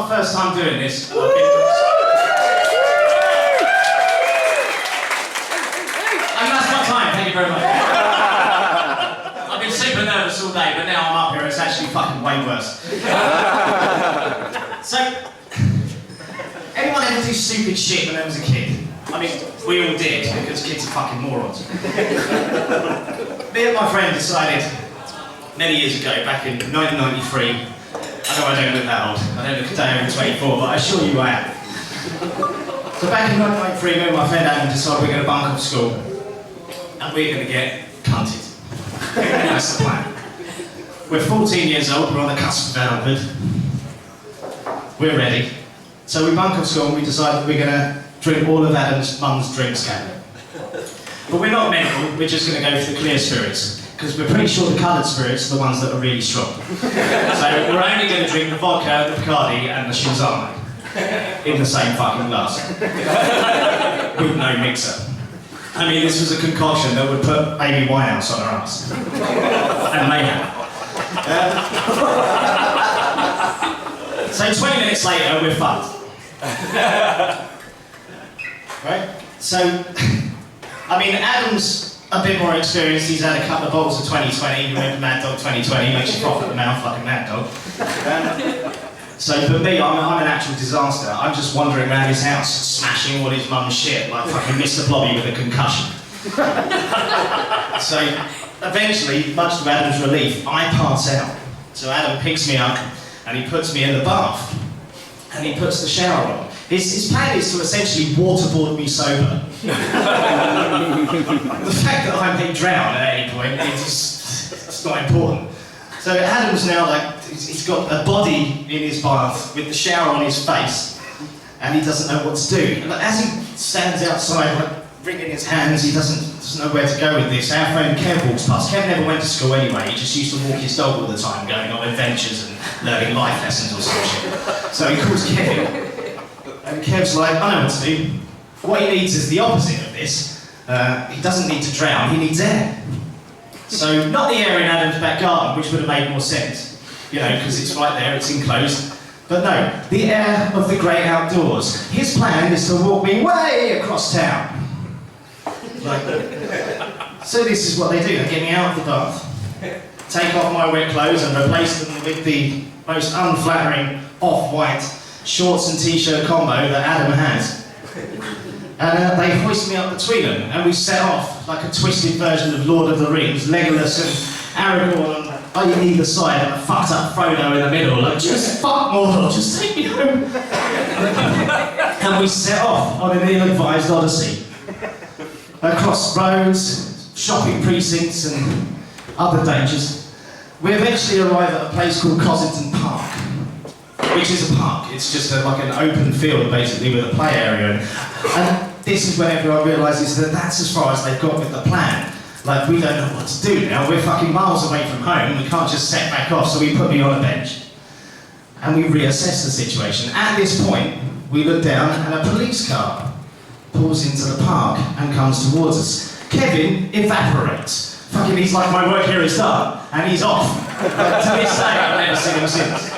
my first time doing this. And that's my time, thank you very much. I've been super nervous all day, but now I'm up here, it's actually fucking way worse. So, anyone ever do stupid shit when I was a kid? I mean, we all did, because kids are fucking morons. Me and my friend decided, many years ago, back in 1993, I know I don't look that old, I don't look a day over 24, but I assure you I am. So back in 1993, me and my friend Adam decided we're going to bunk off school, and we're going to get cunted. That's the plan. We're 14 years old, we're on the cusp of adulthood. We're ready. So we bunk off school and we decide that we're going to drink all of Adam's mum's drinks cabinet. But we're not mental, we're just going to go for the clear spirits. Because we're pretty sure the coloured spirits are the ones that are really strong. So we're only going to drink the vodka, the Bacardi and the Shinzano in the same fucking glass. With no mixer. I mean, this was a concoction that would put Amy Winehouse on her ass. And mayhem. So 20 minutes later, we're fucked. Right? So, I mean, Adam's a bit more experienced. He's had a couple of bottles of 2020. You remember Mad Dog 2020, makes you froth at the mouth like a mad dog. So for me, I'm an actual disaster. I'm just wandering around his house, smashing all his mum's shit, like fucking Mr. Blobby with a concussion. So eventually, much to Adam's relief, I pass out. So Adam picks me up and he puts me in the bath. And he puts the shower on. His plan is to essentially waterboard me sober. The fact that I may drown at any point, it's not important. So Adam's now like, he's got a body in his bath with the shower on his face, and he doesnn't know what to do. And as he stands outside, like, wringing his hands, he doesn't know where to go with this. Our friend Kev walks past. Kev never went to school anyway, he just used to walk his dog all the time, going on adventures and learning life lessons or some shit. So he calls Kev, and Kev's like, I know what to do. What he needs is the opposite of this. He doesn't need to drown, he needs air. So, not the air in Adam's back garden, which would have made more sense, you know, because it's right there, it's enclosed. But no, the air of the great outdoors. His plan is to walk me way across town. Like, so this is what they do, they get me out of the bath, take off my wet clothes and replace them with the most unflattering off-white shorts and t-shirt combo that Adam has. And they hoist me up between them, and we set off like a twisted version of Lord of the Rings, Legolas and Aragorn on either side, and a fucked up Frodo in the middle, like, just fuck Mordor, just take me home. And we set off on an ill-advised odyssey. Across roads, shopping precincts and other dangers. We eventually arrive at a place called Cossington Park, which is a park. It's just like an open field, basically, with a play area. And this is when everyone realises that that's as far as they've got with the plan. Like, we don't know what to do now. We're fucking miles away from home. We can't just set back off, so we put me on a bench. And we reassess the situation. At this point, we look down and a police car pulls into the park and comes towards us. Kevin evaporates. Fucking, he's like, my work here is done, and he's off. But to this day, I've never seen him since.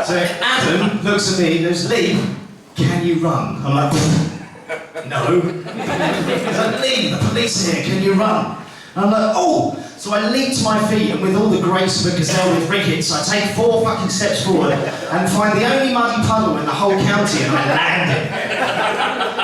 So Adam looks at me and goes, Lee, can you run? I'm like, no. He's like, Lee, the police are here, can you run? And I'm like, oh! So I leap to my feet, and with all the grace of a gazelle with rickets, I take 4 fucking steps forward and find the only muddy puddle in the whole county, and I land it.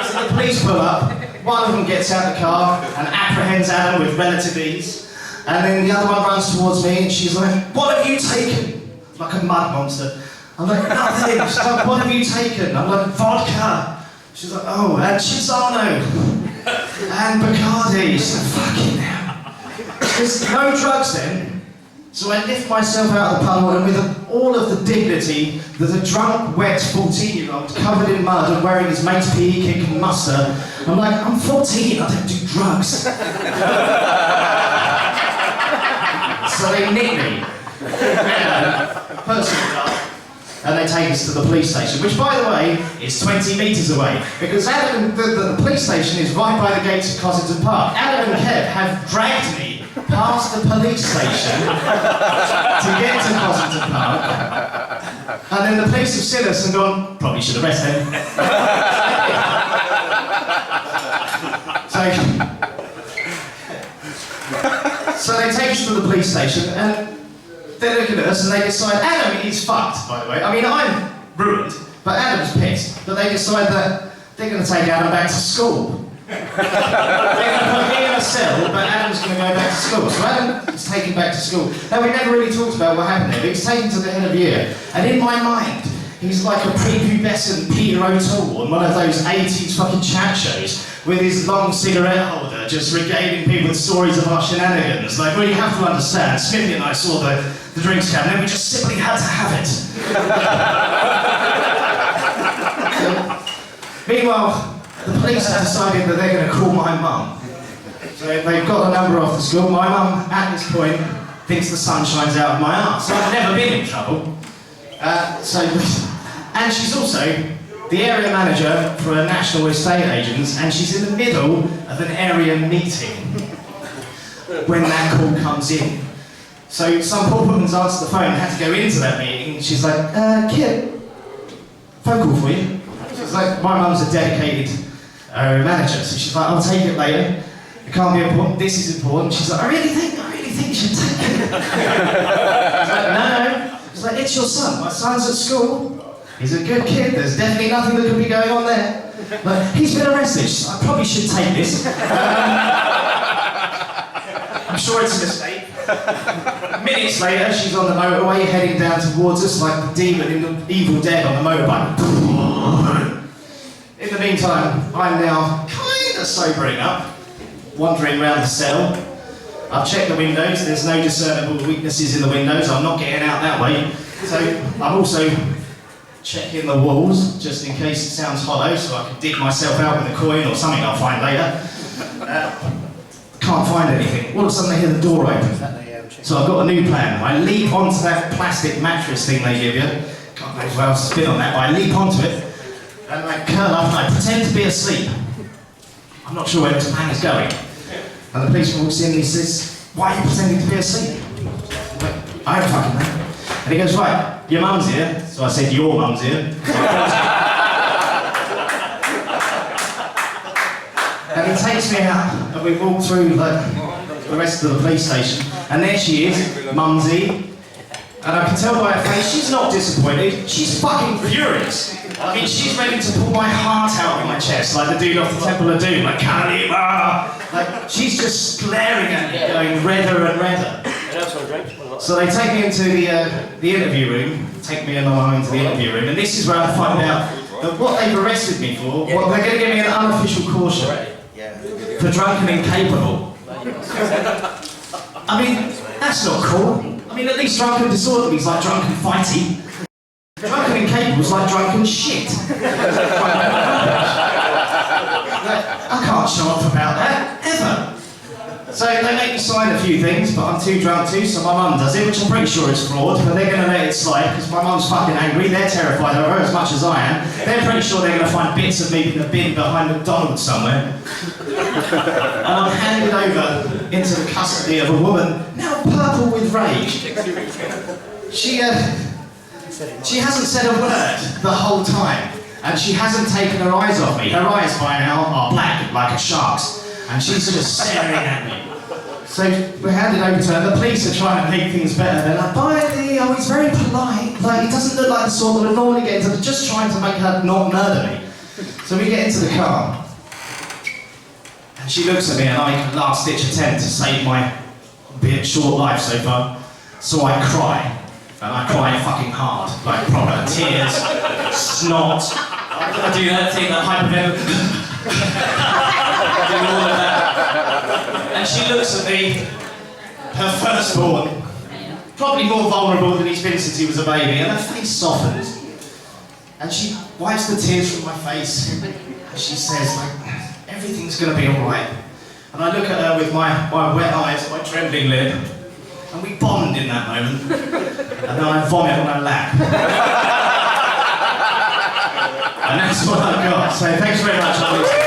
So the police pull up, one of them gets out the car and apprehends Adam with relative ease, and then the other one runs towards me and she's like, what have you taken? Like a mud monster. I'm like, nothing. She's like, what have you taken? I'm like, vodka. She's like, oh, and Shinzano. And Bacardi. She's like, fucking hell. There's no drugs then. So I lift myself out of the puddle, and with all of the dignity that a drunk, wet 14-year-old covered in mud and wearing his mate's PE kit can muster, I'm like, I'm 14, I don't do drugs. So they nick me, and they take us to the police station, which, by the way, is 20 metres away, because Adam, the police station is right by the gates of Cossington Park. Adam and Kev have dragged me past the police station to get to Cossington Park, And then the police have seen us and gone, probably should arrest him. So they take us to the police station and they're looking at us and they decide, Adam is fucked, by the way. I mean, I'm ruined, but Adam's pissed. But they decide that they're going to take Adam back to school. They're going to put me in a cell, but Adam's going to go back to school. So Adam is taken back to school. Now, we never really talked about what happened there, but he's taken to the head of year. And in my mind, he's like a prepubescent Peter O'Toole on one of those 80s fucking chat shows with his long cigarette holder just regaling people with stories of our shenanigans. Like, well, you have to understand, Smithy and I saw the drinks cabinet and we just simply had to have it. Meanwhile, the police have decided that they're going to call my mum. So they've got the number off the school. My mum, at this point, thinks the sun shines out of my arse. So I've never been in trouble. And she's also the area manager for a national estate agents, and she's in the middle of an area meeting when that call comes in. So some poor woman's answered the phone and had to go into that meeting. She's like, Kit, phone call for you. She's like, my mum's a dedicated area manager, so she's like, I'll take it later. It can't be important, this is important. She's like, I really think you should take it. She's like, no. She's like, it's your son. My son's at school. He's a good kid. There's definitely nothing that could be going on there. Like, he's been arrested. She's like, I probably should take this. I'm sure it's a mistake. Minutes later, she's on the motorway heading down towards us like the demon in the Evil Dead on the motorbike. In the meantime, I'm now kind of sobering up, wandering around the cell. I've checked the windows, there's no discernible weaknesses in the windows, I'm not getting out that way. So I'm also checking the walls, just in case it sounds hollow, so I can dig myself out with a coin or something I'll find later. Can't find anything. All of a sudden I hear the door open. So I've got a new plan. I leap onto that plastic mattress thing they give you. God knows what else has been on that, but I leap onto it, and I curl up and I pretend to be asleep. I'm not sure where this plan is going. And the policeman walks in and he says, why are you pretending to be asleep? I don't fucking know. And he goes, right, your mum's here. So I said, your mum's here. And he takes me out and we walk through the rest of the police station. And there she is, Mumsy. And I can tell by her face, she's not disappointed, she's fucking furious. I mean, she's ready to pull my heart out of my chest, like the dude off the Temple of Doom, like, Kalima! Like, she's just glaring at me, going redder and redder. So they take me into the interview room, take me and my mum into the interview room, and this is where I find out that what they've arrested me for, well, they're going to give me an unofficial caution for drunk and incapable. I mean, that's not cool. I mean, at least drunk and disorderly is like drunk and fighty. Drunk and incapable is like drunk and shit. I can't show off about that, ever. So they make me sign a few things, but I'm too drunk to, so my mum does it, which I'm pretty sure is flawed, but they're going to let it slide because my mum's fucking angry, they're terrified of her as much as I am. They're pretty sure they're going to find bits of me in a bin behind McDonald's somewhere. And I'm handed over into the custody of a woman, now purple with rage. She hasn't said a word the whole time, and she hasn't taken her eyes off me. Her eyes by now are black, like a shark's. And she's just staring at me. So we're handed over to her. The police are trying to make things better. They're like, oh, he's very polite. Like, he doesn't look like the sort that would normally get into. They're just trying to make her not murder me. So we get into the car. And she looks at me and I make a last-ditch attempt to save my bit short life so far. So I cry. And I cry fucking hard. Like proper tears, snot. I do that thing, that hyperventilation. All of that. And she looks at me, her firstborn, probably more vulnerable than he's been since he was a baby, and her face softens. And she wipes the tears from my face, and she says, like, everything's gonna be alright. And I look at her with my wet eyes, my trembling lip, and we bond in that moment. And then I vomit on her lap. And that's what I've got. So thanks very much.